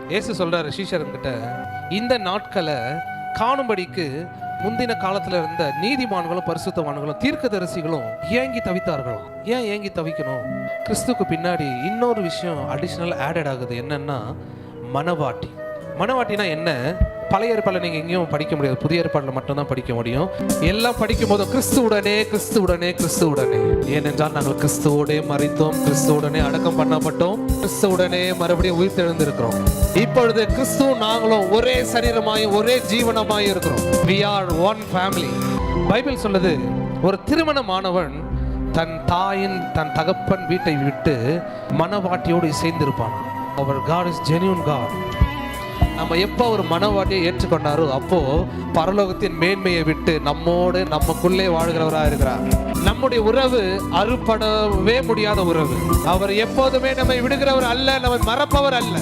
இயேசு சொல்றாரு சீஷர்கிட்ட, இந்த நாட்களை காணும்படிக்கு முந்தின காலத்துல இருந்த நீதிமான்களும் பரிசுத்தவான்களும் தீர்க்கதரிசிகளும் ஏங்கி தவித்தார்களாம். ஏன் ஏங்கி தவிக்கணும்? கிறிஸ்துக்கு பின்னாடி இன்னொரு விஷயம் அடிஷனல் ஆடட் ஆகுது. என்னன்னா மனவாட்டி. மனவாட்டினா என்ன? பழைய ஏற்பாடுல நீங்க எங்கேயும் படிக்க முடியாது, புதிய ஏற்பாடுல மட்டும்தான் படிக்க முடியும். எல்லாம் படிக்கும் போதும் கிறிஸ்துவுடனே கிறிஸ்துவுடனே கிறிஸ்துவுடனே, ஏனென்றால் நாங்கள் கிறிஸ்துவோடே மரித்தோம், கிறிஸ்துவுடனே அடக்கம் பண்ணப்பட்டோம், கிறிஸ்துவுடனே மறுபடியும் உயிர் தெழுந்திருக்கிறோம். இப்பொழுது கிறிஸ்து நாங்களும் ஒரே சரீரமாயும் ஒரே ஜீவனமாயும் இருக்கிறோம். We are one family. Bible சொல்லுது, ஒரு திருமணமானவன் தன் தாயின் தன் தகப்பன் வீட்டை விட்டு மனவாட்டியோடு இசைந்திருப்பான். அவர் God is genuine God. நம்ம எப்போ ஒரு மனவாட்டியை ஏற்றுக்கொண்டாரோ அப்போ பரலோகத்தின் மேன்மையை விட்டு நம்மோடு நமக்குள்ளே வாழ்கிறவராக இருக்கிறார். நம்முடைய உறவு அறுபடவே முடியாத உறவு. அவர் எப்போதுமே நம்மை விடுகிறவர் அல்ல, நம்மை மறப்பவர் அல்ல.